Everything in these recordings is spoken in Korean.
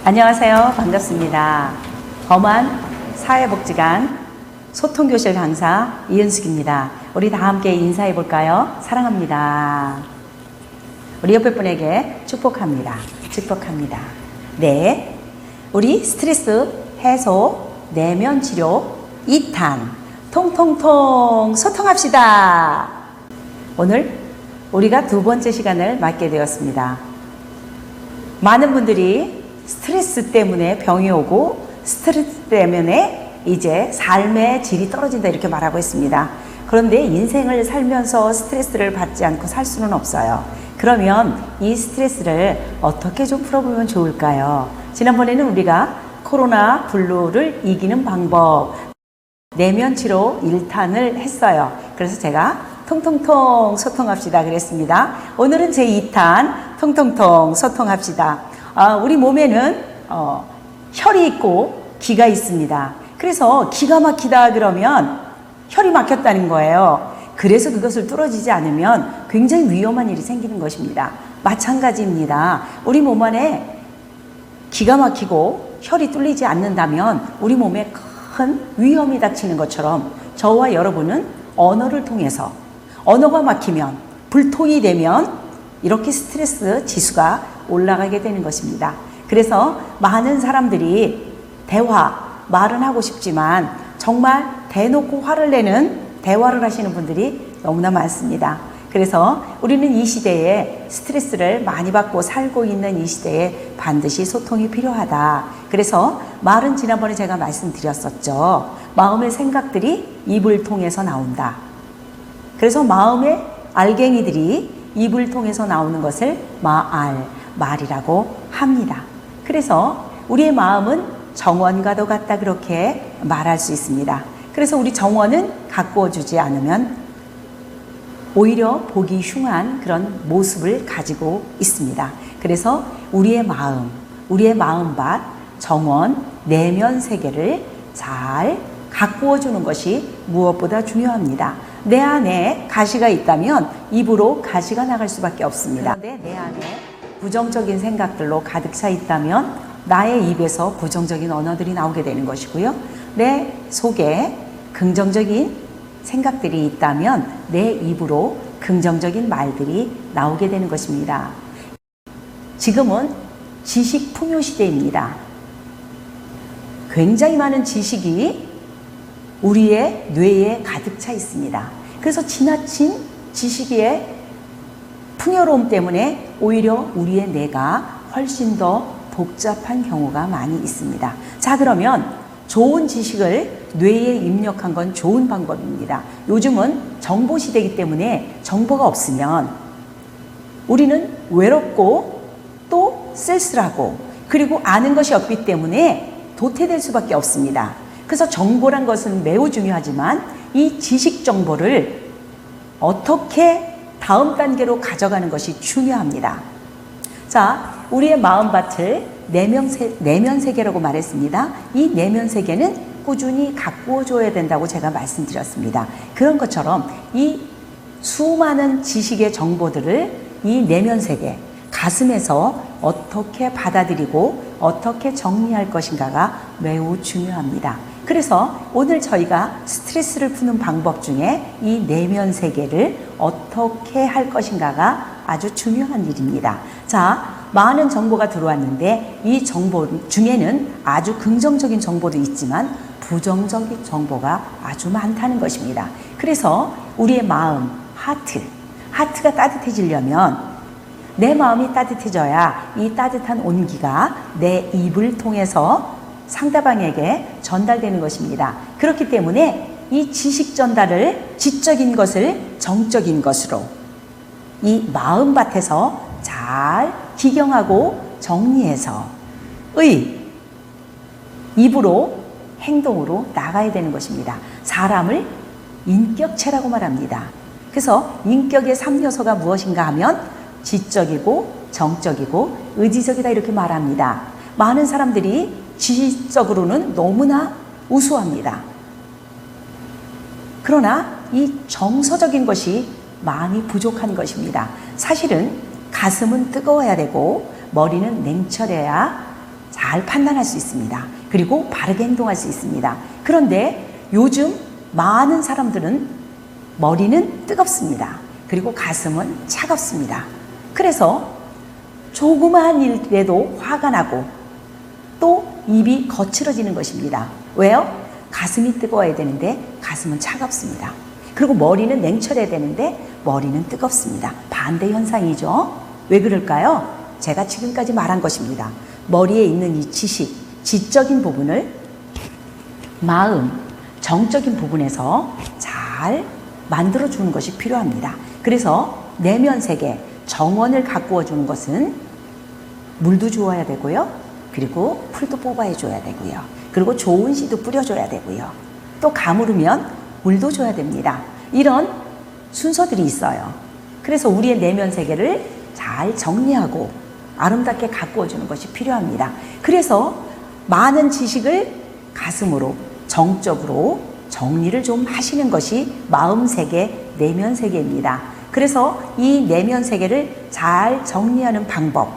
안녕하세요. 반갑습니다. 범한 사회복지관 소통교실 강사 이은숙입니다. 우리 다 함께 인사해 볼까요? 사랑합니다. 우리 옆에 분에게 축복합니다. 축복합니다. 네, 우리 스트레스 해소, 내면 치료, 2탄 통통통 소통합시다. 오늘 우리가 두 번째 시간을 맞게 되었습니다. 많은 분들이 스트레스 때문에 병이 오고 스트레스 때문에 이제 삶의 질이 떨어진다 이렇게 말하고 있습니다. 그런데 인생을 살면서 스트레스를 받지 않고 살 수는 없어요. 그러면 이 스트레스를 어떻게 좀 풀어보면 좋을까요? 지난번에는 우리가 코로나 블루를 이기는 방법 내면 치료 1탄을 했어요. 그래서 제가 통통통 소통합시다 그랬습니다. 오늘은 제 2탄 통통통 소통합시다. 우리 몸에는 혈이 있고 기가 있습니다. 그래서 기가 막히다 그러면 혈이 막혔다는 거예요. 그래서 그것을 뚫어지지 않으면 굉장히 위험한 일이 생기는 것입니다. 마찬가지입니다. 우리 몸 안에 기가 막히고 혈이 뚫리지 않는다면 우리 몸에 큰 위험이 닥치는 것처럼 저와 여러분은 언어를 통해서 언어가 막히면 불통이 되면 이렇게 스트레스 지수가 올라가게 되는 것입니다. 그래서 많은 사람들이 말은 하고 싶지만 정말 대놓고 화를 내는 대화를 하시는 분들이 너무나 많습니다. 그래서 우리는 이 시대에 스트레스를 많이 받고 살고 있는 이 시대에 반드시 소통이 필요하다. 그래서 말은 지난번에 제가 말씀드렸었죠. 마음의 생각들이 입을 통해서 나온다. 그래서 마음의 알갱이들이 입을 통해서 나오는 것을 말이라고 합니다. 그래서 우리의 마음은 정원과도 같다 그렇게 말할 수 있습니다. 그래서 우리 정원은 가꾸어 주지 않으면 오히려 보기 흉한 그런 모습을 가지고 있습니다. 그래서 우리의 마음밭, 정원, 내면 세계를 잘 가꾸어 주는 것이 무엇보다 중요합니다. 내 안에 가시가 있다면 입으로 가시가 나갈 수밖에 없습니다. 그런데 내 안에 부정적인 생각들로 가득 차 있다면 나의 입에서 부정적인 언어들이 나오게 되는 것이고요. 내 속에 긍정적인 생각들이 있다면 내 입으로 긍정적인 말들이 나오게 되는 것입니다. 지금은 지식 풍요 시대입니다. 굉장히 많은 지식이 우리의 뇌에 가득 차 있습니다. 그래서 지나친 지식의 풍요로움 때문에 오히려 우리의 뇌가 훨씬 더 복잡한 경우가 많이 있습니다. 자, 그러면 좋은 지식을 뇌에 입력한 건 좋은 방법입니다. 요즘은 정보 시대이기 때문에 정보가 없으면 우리는 외롭고 또 쓸쓸하고 그리고 아는 것이 없기 때문에 도태될 수밖에 없습니다. 그래서 정보란 것은 매우 중요하지만 이 지식 정보를 어떻게 다음 단계로 가져가는 것이 중요합니다. 자, 우리의 마음밭을 내면 세계라고 말했습니다. 이 내면 세계는 꾸준히 가꾸어 줘야 된다고 제가 말씀드렸습니다. 그런 것처럼 이 수많은 지식의 정보들을 이 내면 세계, 가슴에서 어떻게 받아들이고 어떻게 정리할 것인가가 매우 중요합니다. 그래서 오늘 저희가 스트레스를 푸는 방법 중에 이 내면 세계를 어떻게 할 것인가가 아주 중요한 일입니다. 자, 많은 정보가 들어왔는데 이 정보 중에는 아주 긍정적인 정보도 있지만 부정적인 정보가 아주 많다는 것입니다. 그래서 우리의 마음, 하트가 따뜻해지려면 내 마음이 따뜻해져야 이 따뜻한 온기가 내 입을 통해서 상대방에게 전달되는 것입니다. 그렇기 때문에 이 지식 전달을 지적인 것을 정적인 것으로 이 마음밭에서 잘 기경하고 정리해서 입으로 행동으로 나가야 되는 것입니다. 사람을 인격체라고 말합니다. 그래서 인격의 3요소가 무엇인가 하면 지적이고 정적이고 의지적이다 이렇게 말합니다. 많은 사람들이 지식적으로는 너무나 우수합니다. 그러나 이 정서적인 것이 많이 부족한 것입니다. 사실은 가슴은 뜨거워야 되고 머리는 냉철해야 잘 판단할 수 있습니다. 그리고 바르게 행동할 수 있습니다. 그런데 요즘 많은 사람들은 머리는 뜨겁습니다. 그리고 가슴은 차갑습니다. 그래서 조그마한 일에도 화가 나고 또 입이 거칠어지는 것입니다. 왜요? 가슴이 뜨거워야 되는데 가슴은 차갑습니다. 그리고 머리는 냉철해야 되는데 머리는 뜨겁습니다. 반대 현상이죠. 왜 그럴까요? 제가 지금까지 말한 것입니다. 머리에 있는 이 지식, 지적인 부분을 마음, 정적인 부분에서 잘 만들어주는 것이 필요합니다. 그래서 내면 세계, 정원을 가꾸어 주는 것은 물도 주어야 되고요. 그리고 풀도 뽑아야 줘야 되고요. 그리고 좋은 씨도 뿌려줘야 되고요. 또 가물으면 물도 줘야 됩니다. 이런 순서들이 있어요. 그래서 우리의 내면 세계를 잘 정리하고 아름답게 가꾸어 주는 것이 필요합니다. 그래서 많은 지식을 가슴으로, 정적으로 정리를 좀 하시는 것이 마음 세계, 내면 세계입니다. 그래서 이 내면 세계를 잘 정리하는 방법,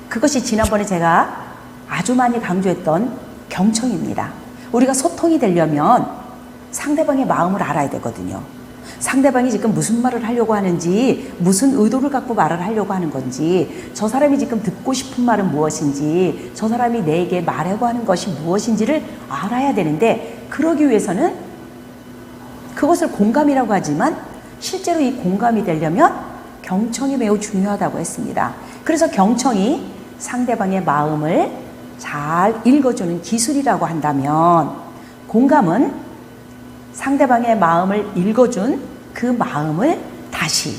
그것이 지난번에 제가 아주 많이 강조했던 경청입니다. 우리가 소통이 되려면 상대방의 마음을 알아야 되거든요. 상대방이 지금 무슨 말을 하려고 하는지, 무슨 의도를 갖고 말을 하려고 하는 건지, 저 사람이 지금 듣고 싶은 말은 무엇인지, 저 사람이 내게 말하고 하는 것이 무엇인지를 알아야 되는데, 그러기 위해서는 그것을 공감이라고 하지만 실제로 이 공감이 되려면 경청이 매우 중요하다고 했습니다. 그래서 경청이 상대방의 마음을 잘 읽어주는 기술이라고 한다면, 공감은 상대방의 마음을 읽어준 그 마음을 다시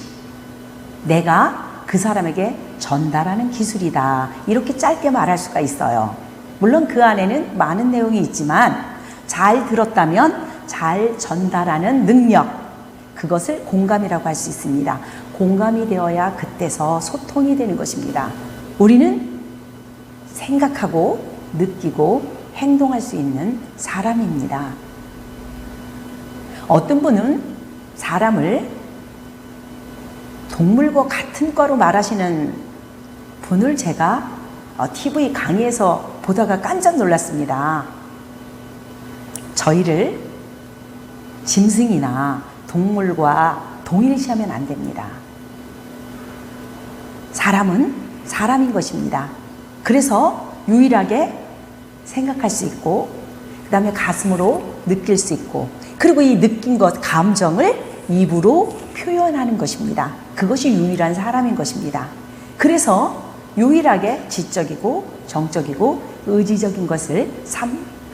내가 그 사람에게 전달하는 기술이다. 이렇게 짧게 말할 수가 있어요. 물론 그 안에는 많은 내용이 있지만 잘 들었다면 잘 전달하는 능력, 그것을 공감이라고 할 수 있습니다. 공감이 되어야 그때서 소통이 되는 것입니다. 우리는 생각하고 느끼고 행동할 수 있는 사람입니다. 어떤 분은 사람을 동물과 같은 과로 말하시는 분을 제가 TV 강의에서 보다가 깜짝 놀랐습니다. 저희를 짐승이나 동물과 동일시하면 안 됩니다. 사람은 사람인 것입니다. 그래서 유일하게 생각할 수 있고, 그 다음에 가슴으로 느낄 수 있고, 그리고 이 느낀 것, 감정을 입으로 표현하는 것입니다. 그것이 유일한 사람인 것입니다. 그래서 유일하게 지적이고 정적이고 의지적인 것을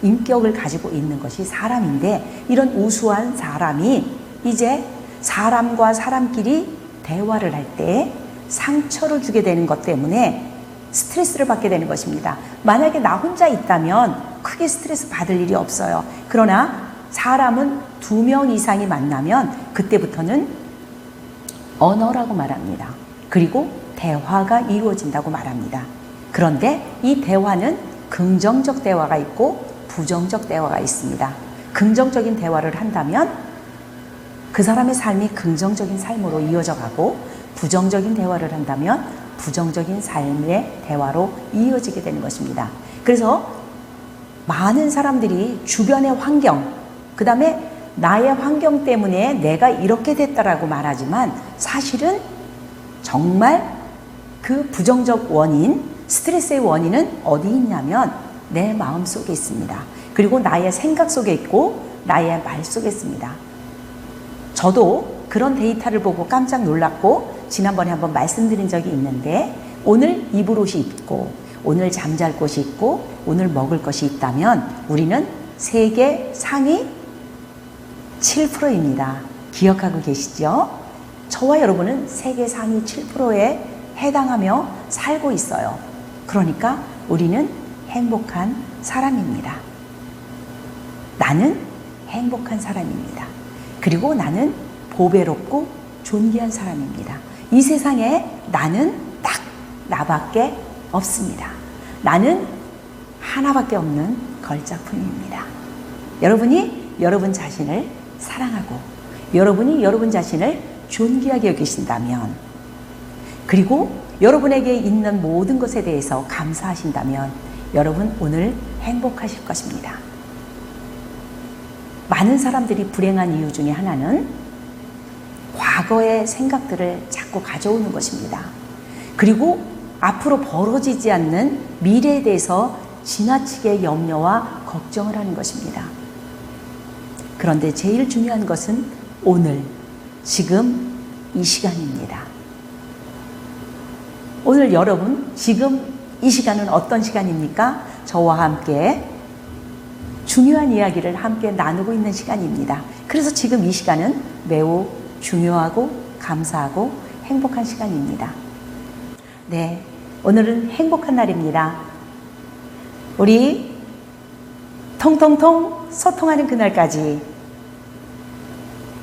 인격을 가지고 있는 것이 사람인데, 이런 우수한 사람이 이제 사람과 사람끼리 대화를 할 때 상처를 주게 되는 것 때문에 스트레스를 받게 되는 것입니다. 만약에 나 혼자 있다면 크게 스트레스 받을 일이 없어요. 그러나 사람은 2명 이상이 만나면 그때부터는 언어라고 말합니다. 그리고 대화가 이루어진다고 말합니다. 그런데 이 대화는 긍정적 대화가 있고 부정적 대화가 있습니다. 긍정적인 대화를 한다면 그 사람의 삶이 긍정적인 삶으로 이어져 가고, 부정적인 대화를 한다면 부정적인 삶의 대화로 이어지게 되는 것입니다. 그래서 많은 사람들이 주변의 환경, 그 다음에 나의 환경 때문에 내가 이렇게 됐다라고 말하지만, 사실은 정말 그 부정적 원인, 스트레스의 원인은 어디 있냐면 내 마음 속에 있습니다. 그리고 나의 생각 속에 있고 나의 말 속에 있습니다. 저도 그런 데이터를 보고 깜짝 놀랐고 지난번에 한번 말씀드린 적이 있는데, 오늘 입을 옷이 있고 오늘 잠잘 곳이 있고 오늘 먹을 것이 있다면 우리는 세계 상위 7%입니다. 기억하고 계시죠? 저와 여러분은 세계 상위 7%에 해당하며 살고 있어요. 그러니까 우리는 행복한 사람입니다. 나는 행복한 사람입니다. 그리고 나는 보배롭고 존귀한 사람입니다. 이 세상에 나는 딱 나밖에 없습니다. 나는 하나밖에 없는 걸작품입니다. 여러분이 여러분 자신을 사랑하고 여러분이 여러분 자신을 존귀하게 여기신다면, 그리고 여러분에게 있는 모든 것에 대해서 감사하신다면 여러분 오늘 행복하실 것입니다. 많은 사람들이 불행한 이유 중에 하나는 과거의 생각들을 자꾸 가져오는 것입니다. 그리고 앞으로 벌어지지 않는 미래에 대해서 지나치게 염려와 걱정을 하는 것입니다. 그런데 제일 중요한 것은 오늘, 지금 이 시간입니다. 오늘 여러분, 지금 이 시간은 어떤 시간입니까? 저와 함께 중요한 이야기를 함께 나누고 있는 시간입니다. 그래서 지금 이 시간은 매우 중요하고 감사하고 행복한 시간입니다. 네, 오늘은 행복한 날입니다. 우리 통통통 소통하는 그날까지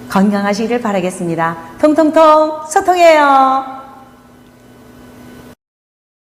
건강하시기를 바라겠습니다. 통통통 소통해요.